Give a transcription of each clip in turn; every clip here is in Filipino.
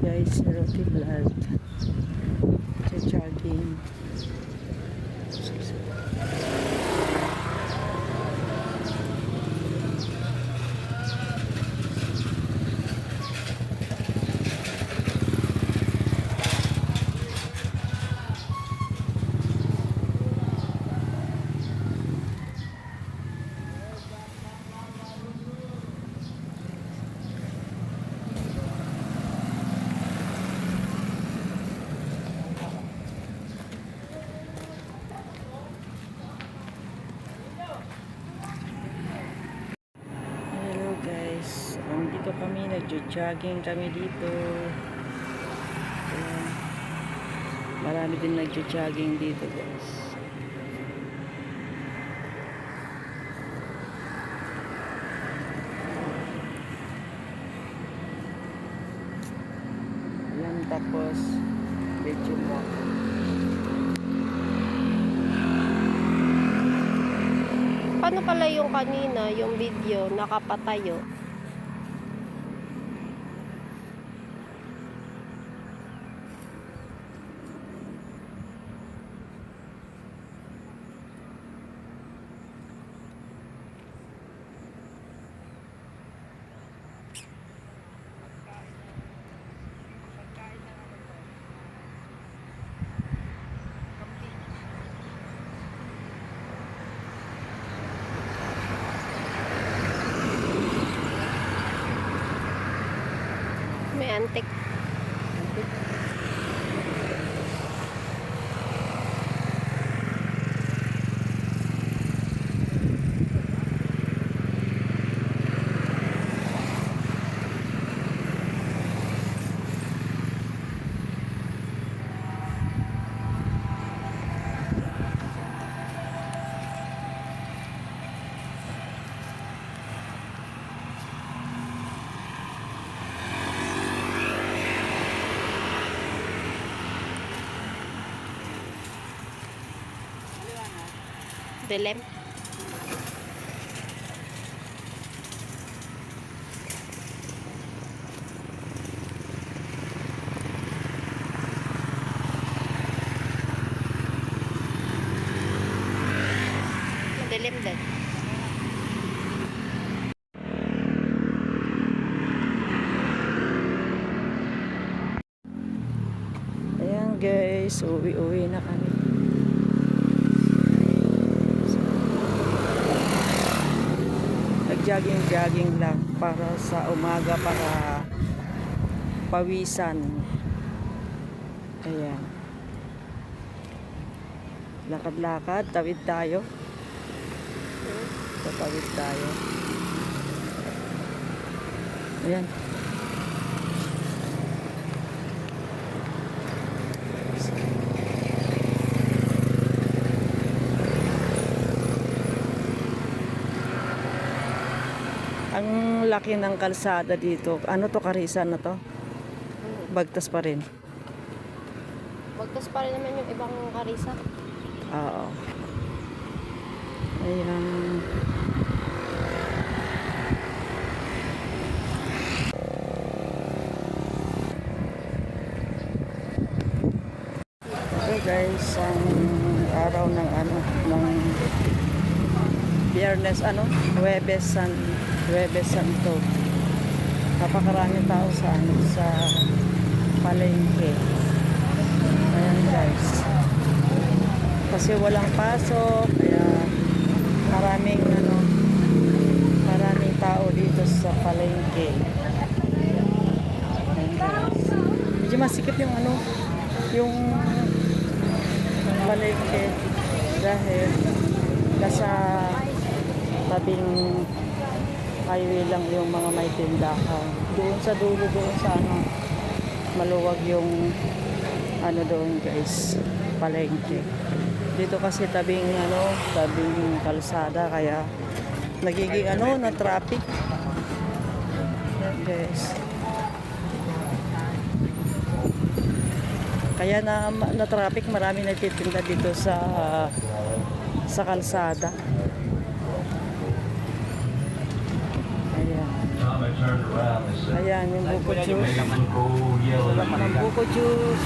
Guys, Roti Vlog. Jogging. Dito kami, nagjo-jogging kami dito. Ayan. Marami din nagjo-jogging dito, guys. Ayan, tapos medyo mo. Paano pala yung kanina, yung video, nakapatayo? May antik. Dilim. Madilim din. Ayan guys, uwi na kami. Nag-jogging lang para sa umaga, para pawisan. Ayan. Lakad-lakad, tawid tayo. Tatawid tayo. Ayan. Ang laki ng kalsada dito. Ano to, Karisan na to? Bagtas pa rin. Bagtas pa rin naman yung ibang Karisa. Oo. Ayan. Okay guys, ang araw ng Biyernes, Huwebes Santo. Napakaraming tao sa palengke. Ayan guys. Kasi walang pasok, kaya maraming tao dito sa palengke. Ayan guys. Medyo masikip yung palengke dahil nasa tabing highway lang yung mga may tindahan. Doon sa dulo, doon sa maluwag yung doon guys, palengke. Dito kasi tabing kalsada, kaya nagiging na traffic. Yan guys. Kaya na traffic, marami nagtitinda dito sa kalsada. Ayan. Ayan yung bukod juice. Ng buko juice.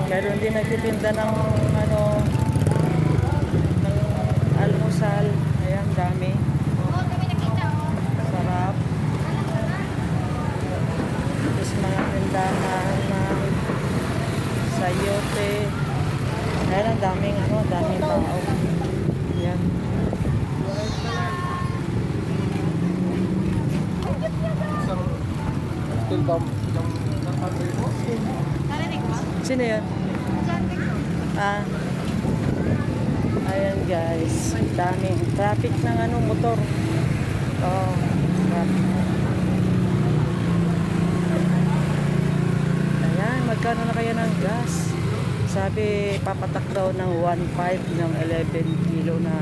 Meron din nagtitinda ng ano, ng almusal. Ayan, dami. Sarap. Tapos mga tindahan na sayote. Ayan, ang daming ano, daming tao. Ayan. Sino yun? Ah. Ayan guys, daming traffic ng ano, motor. Oh, traffic. Ayan, magkano na kaya ng gas? Sabi, papatak daw ng 1.5 ng 11 kilo na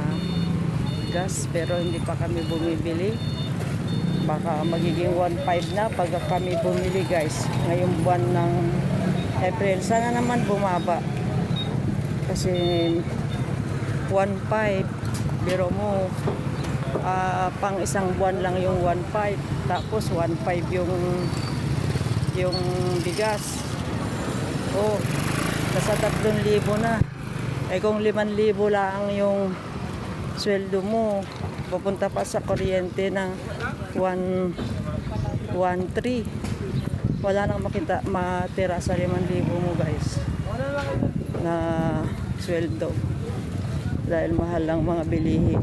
gas, pero hindi pa kami bumibili. Baka magiging 1.5 na pag kami bumili guys, ngayong buwan ng April. Sana naman bumaba. Kasi 1.5, biro mo, pang isang buwan lang yung 1.5, tapos 1.5 yung bigas. Oh, nasa 3,000 na. Eh kung 5,000 lang yung sweldo mo, pupunta pa sa kuryente ng 1.3. Wala nang matira sa 5,000 mo guys na sweldo. Dahil mahal lang mga bilihin.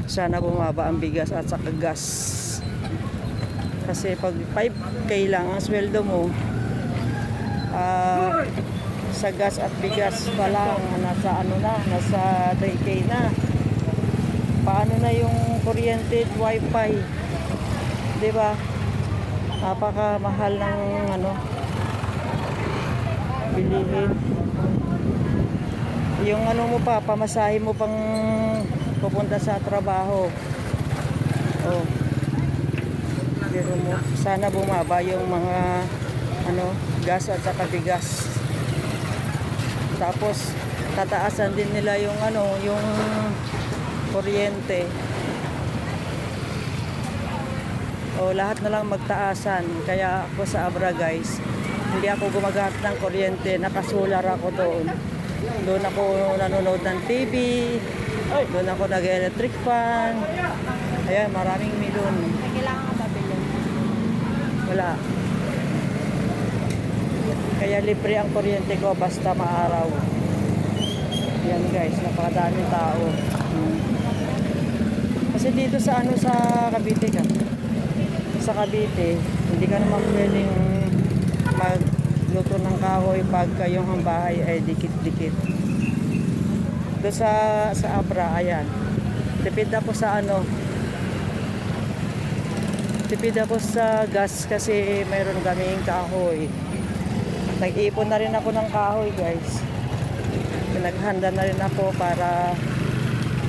Sana bumaba ang bigas at saka gas. Kasi pag 5K lang ang sweldo mo, sa gas at bigas pa lang, nasa ano na, nasa 3K na. Paano na yung kuryente at wifi? Diba? Napakamahal ng ano, bilihin. Yung ano mo pa, pamasahe mo pang pupunta sa trabaho. Oh. Pero mo, sana bumaba yung mga ano, gas at saka bigas. Tapos tataasan din nila yung ano, yung kuryente. O lahat na lang magtaasan. Kaya ako sa Abra guys, hindi ako gumagamit ng kuryente, nakasular ako doon. Doon ako nanonood ng TV, doon ako nag-electric fan. Ayan, maraming milyon. Kailangan ka babili. Wala. Kaya libre ang kuryente ko basta maaraw. Yan guys, napakadaming tao. Kasi dito sa ano, sa Cavite ka. Sa Cavite, hindi ka naman pwedeng magluto ng kahoy pag kayong bahay ay dikit-dikit. Doon sa Abra, ayan. Tipid ako sa ano, tipid ako sa gas kasi mayroon kaming kahoy. Nag-iipon na rin ako ng kahoy guys. Naghanda na rin ako para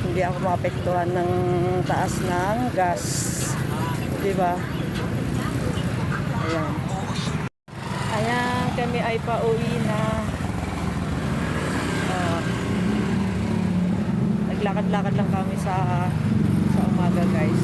hindi ako maapektuhan ng taas ng gas. Diba? Ayan. Ayan, kami ay pauwi na. Naglakad-lakad lang kami sa umaga guys.